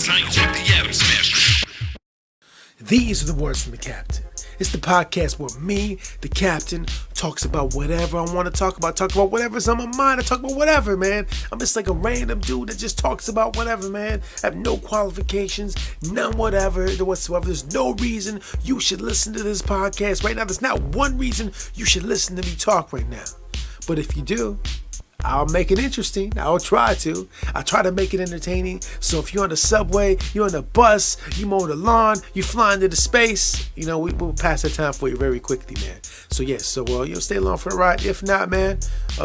science with the atom smash. These are the words from the captain. It's the podcast where me, the captain, talks about whatever I want to talk about whatever's on my mind. I talk about whatever, man. I'm just like a random dude that just talks about whatever, man. I have no qualifications, none whatsoever. There's no reason you should listen to this podcast right now. There's not one reason you should listen to me talk right now. But if you do, I'll make it interesting. I'll try to make it entertaining. So if you're on the subway, you're on the bus, you mow the lawn, you flying into space, we'll pass that time for you very quickly, man. So yes, you'll stay along for the ride. If not, man,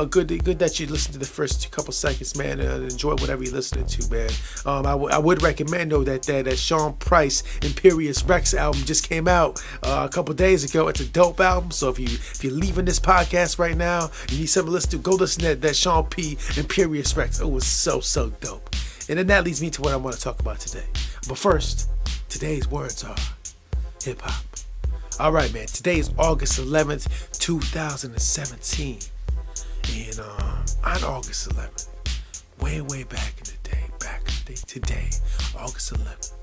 good that you listen to the first couple seconds, man, and enjoy whatever you're listening to, man. I would recommend though that Sean Price Imperious Rex album just came out a couple days ago. It's a dope album. So if you're leaving this podcast right now, you need something to listen to, go listen to that Sean P. Imperious Rex. It was so dope. And then that leads me to what I want to talk about today. But first, today's words are hip-hop. All right, man. Today is August 11th, 2017. And on August 11th, way back in the day, today, August 11th,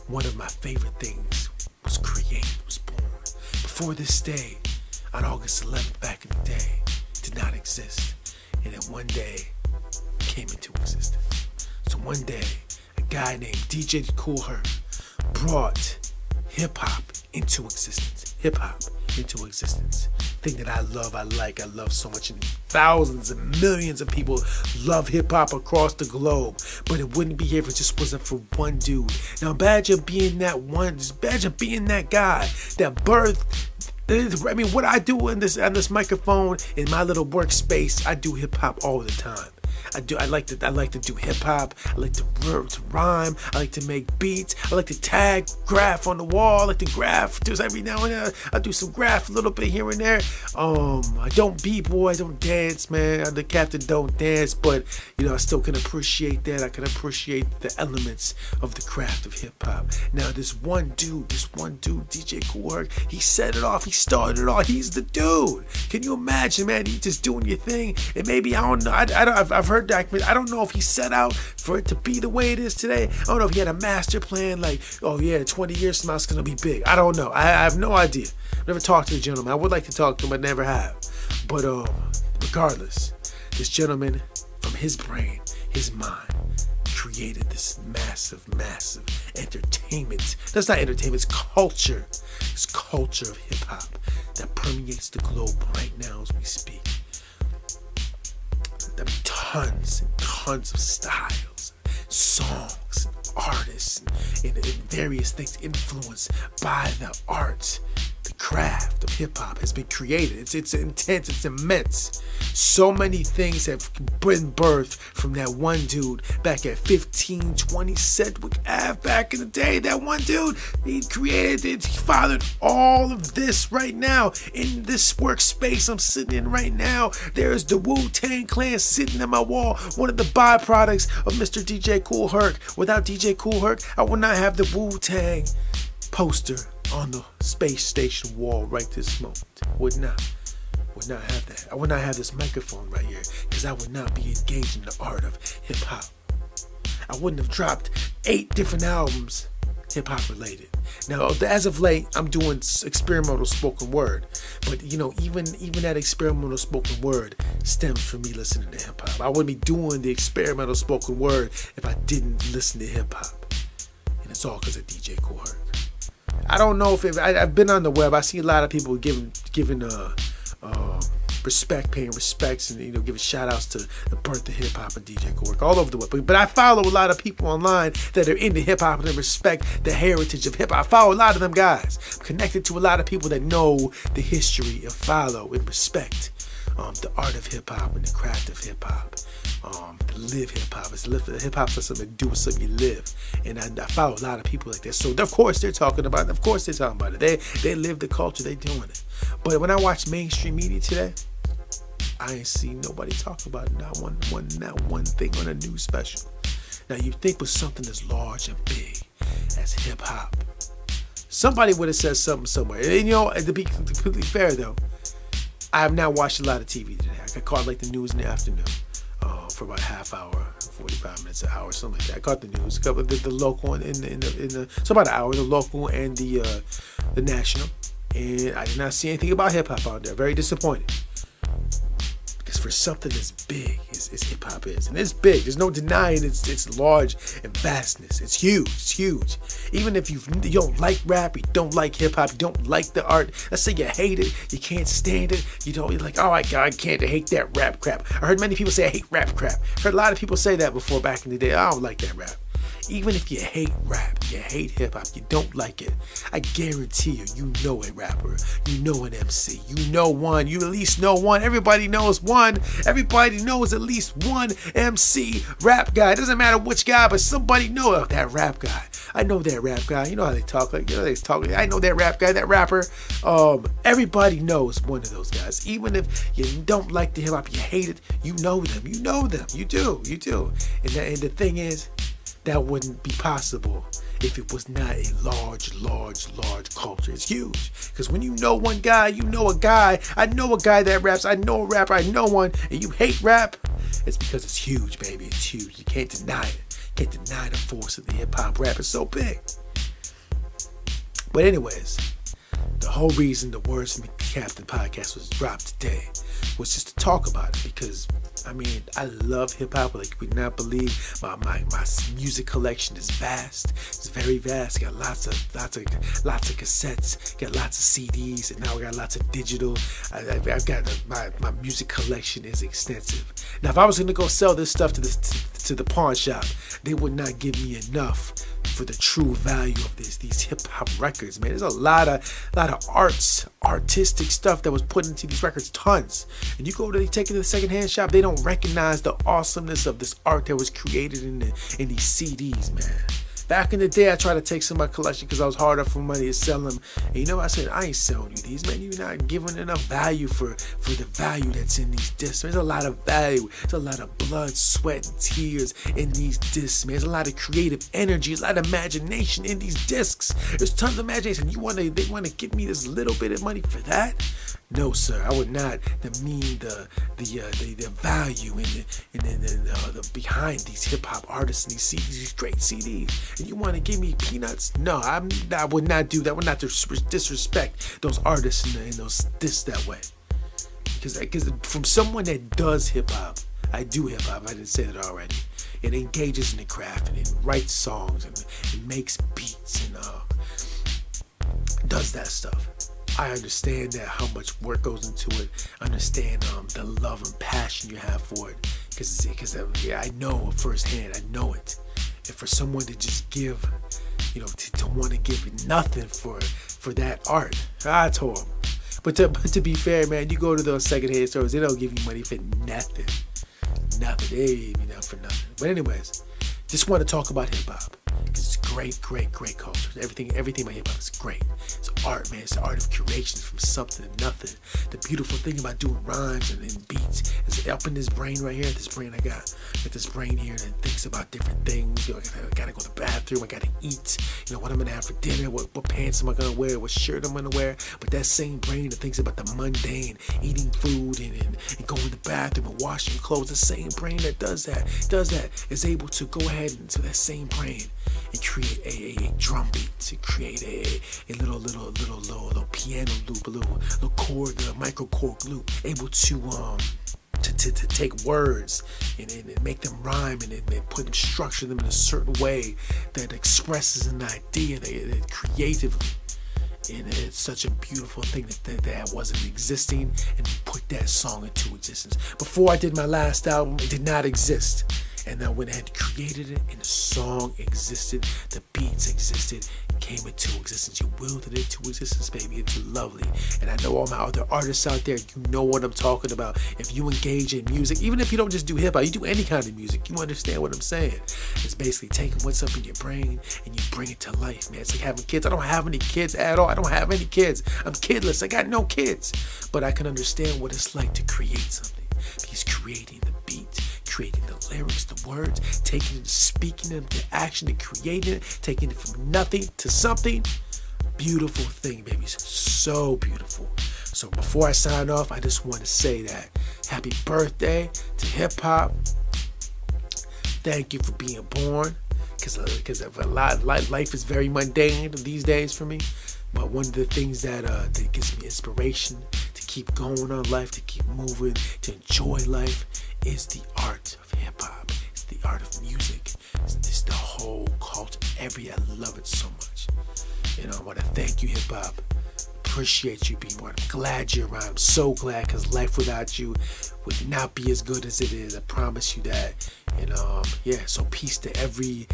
one of my favorite things was created, was born. Before this day, on August 11th, back in the day, did not exist. And then one day came into existence. So one day, a guy named DJ Kool Herc brought hip-hop into existence. Thing that I love so much. And thousands and millions of people love hip-hop across the globe. But it wouldn't be here if it just wasn't for one dude. Now imagine being that guy that birthed. What I do on this microphone in my little workspace, I do hip hop all the time. I like to do hip hop. I like to rhyme. I like to make beats. I like to tag graph on the wall. I like to graph just every now and then. I do some graph a little bit here and there. I don't b-boy. I don't dance, man. The captain don't dance, but I still can appreciate that. I can appreciate the elements of the craft of hip hop. Now this one dude, DJ Kool Herc, he set it off. He started it off. He's the dude. Can you imagine, man? He just doing your thing, and maybe I don't know. I've heard document. I don't know if he set out for it to be the way it is today. I don't know if he had a master plan, like, 20 years from now it's gonna be big. I don't know. I have no idea. Never talked to the gentleman. I would like to talk to him, but never have. But regardless, this gentleman, from his brain, his mind, created this massive entertainment. That's not entertainment, it's culture. It's culture of hip hop that permeates the globe right now as we speak. There are tons and tons of styles, songs, and artists, and various things influenced by the art. The craft of hip-hop has been created. It's intense, it's immense. So many things have been birthed from that one dude back at 1520 Sedgwick Ave back in the day. That one dude, he created it. He fathered all of this right now. In this workspace I'm sitting in right now, there's the Wu-Tang Clan sitting on my wall. One of the byproducts of Mr. DJ Kool Herc. Without DJ Kool Herc, I would not have the Wu-Tang poster on the space station wall right this moment. Would not have that. I would not have this microphone right here because I would not be engaged in the art of hip hop. I wouldn't have dropped 8 different albums hip hop related. Now, as of late, I'm doing experimental spoken word, but even that experimental spoken word stems from me listening to hip hop. I wouldn't be doing the experimental spoken word if I didn't listen to hip hop, and it's all because of DJ Kool Herc. I don't know if I've been on the web. I see a lot of people giving respect, paying respects, and giving shout outs to the birth of hip hop and DJ Kool Herc all over the web. But I follow a lot of people online that are into hip hop and they respect the heritage of hip hop. I follow a lot of them guys. I'm connected to a lot of people that know the history and follow and respect the art of hip hop and the craft of hip hop. To live hip hop. Hip hop has something to do with something you live. And I follow a lot of people like that. So of course they're talking about it. They live the culture, they doing it. But when I watch mainstream media today, I ain't seen nobody talk about it. Not one thing on a news special. Now you think with something as large and big as hip hop, somebody would have said something somewhere. And to be completely fair though, I have not watched a lot of TV today. I caught like the news in the afternoon. for about a half hour, 45 minutes, an hour, something like that. I caught the news, covered the local and so about an hour, the local and the national, and I did not see anything about hip hop out there. Very disappointed. Because for something as big as hip hop is, and it's big, there's no denying it's large and vastness. It's huge. It's huge. Even if you don't like rap, you don't like hip hop, you don't like the art. Let's say you hate it, you can't stand it. You're like, oh my God, I can't hate that rap crap. I heard many people say I hate rap crap. I heard a lot of people say that before back in the day. I don't like that rap. Even if you hate rap, you hate hip-hop, you don't like it, I guarantee you know a rapper, you know an MC, you know one, you at least know one, everybody knows one, everybody knows at least one MC rap guy. It doesn't matter which guy, but somebody knows that rap guy. I know that rap guy. You know how they talk, I know that rap guy, that rapper. Everybody knows one of those guys. Even if you don't like the hip-hop, you hate it, you know them, you do. And the thing is, that wouldn't be possible if it was not a large culture. It's huge. Because when you know one guy, you know a guy. I know a guy that raps. I know a rapper. I know one. And you hate rap, it's because it's huge, baby. It's huge. You can't deny it. You can't deny the force of the hip-hop rap. It's so big. But anyways, the whole reason the Words from the Captain podcast was dropped today was just to talk about it, because I mean, I love hip-hop, like you would not believe. My music collection is vast. It's very vast. Got lots of cassettes, got lots of CDs, and now we got lots of digital. I've got my music collection is extensive. Now, if I was going to go sell this stuff to the pawn shop, they would not give me enough for the true value of these hip-hop records, man. There's a lot of artistic stuff that was put into these records, tons. And you take it to the secondhand shop, they don't recognize the awesomeness of this art that was created in these CDs, man. Back in the day, I tried to take some of my collection because I was hard up for money to sell them. And you know what I said? I ain't selling you these, man. You're not giving enough value for the value that's in these discs. There's a lot of value. There's a lot of blood, sweat, and tears in these discs, man. There's a lot of creative energy. There's a lot of imagination in these discs. There's tons of imagination. They want to give me this little bit of money for that? No, sir. I would not demean the value and the behind these hip hop artists and these CDs, these great CDs. And you want to give me peanuts? No, I would not do that. I would not disrespect those artists and those discs that way. Because from someone that does hip hop, I do hip hop. I didn't say that already. It engages in the craft and it writes songs and it makes beats and does that stuff. I understand that how much work goes into it. I understand the love and passion you have for it. Because I know firsthand. I know it. And for someone to just give, to want to give nothing for that art, I told them. But to be fair, man, you go to those secondhand stores, they don't give you money for nothing. Nothing. They give you nothing for nothing. But anyways, just want to talk about hip hop. It's great culture. Everything about hip hop is great. It's art, man. It's the art of creation from something to nothing. The beautiful thing about doing rhymes and beats is up in this brain right here. This brain I got this brain here that thinks about different things. I gotta go to the bathroom. I gotta eat. What I'm gonna have for dinner. What pants am I gonna wear? What shirt I'm gonna wear? But that same brain that thinks about the mundane, eating food and going to the bathroom and washing clothes. The same brain that does that is able to go ahead into that same brain and create a drum beat, to create a little piano loop, a little chord, a micro chord loop, able to take words and make them rhyme and put them, structure them in a certain way that expresses an idea that creatively. And it's such a beautiful thing that wasn't existing, and put that song into existence. Before I did my last album, it did not exist. And I went ahead and created it, and the song existed, the beats existed, came into existence. You willed it into existence, baby. It's lovely. And I know all my other artists out there, you know what I'm talking about. If you engage in music, even if you don't just do hip hop, you do any kind of music, you understand what I'm saying. It's basically taking what's up in your brain and you bring it to life, man. It's like having kids. I don't have any kids at all. I don't have any kids. I'm kidless. I got no kids. But I can understand what it's like to create something. Because creating the beat, creating the lyrics, the words, taking it, speaking them to action, and creating it, taking it from nothing to something. Beautiful thing, baby. So beautiful. So before I sign off, I just want to say that happy birthday to hip hop. thank you for being born, because of a lot, life is very mundane these days for me. But one of the things that gives me inspiration to keep going on life, to keep moving, to enjoy life, is the art of hip hop. It's the art of music. It's the whole culture. I love it so much. I want to thank you, hip hop. Appreciate you being one. I'm glad you're around. I'm so glad, because life without you would not be as good as it is. I promise you that. So peace to every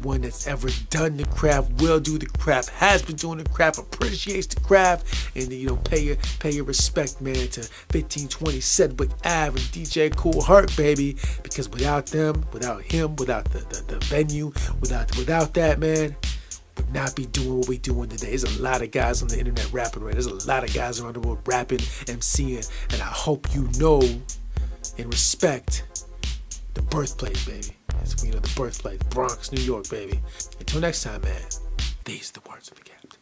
one that's ever done the craft, will do the craft, has been doing the craft, appreciates the craft, and pay your respect, man, to 1520 Sedgwick Ave and DJ Cool Herc, baby. Because without them, without him, without the venue, without that, man, would not be doing what we doing today. There's a lot of guys on the internet rapping, right? There's a lot of guys around the world rapping, MCing, and I hope you know and respect the birthplace, baby. It's, the birthplace, Bronx, New York, baby. Until next time, man, these are the words of the captain.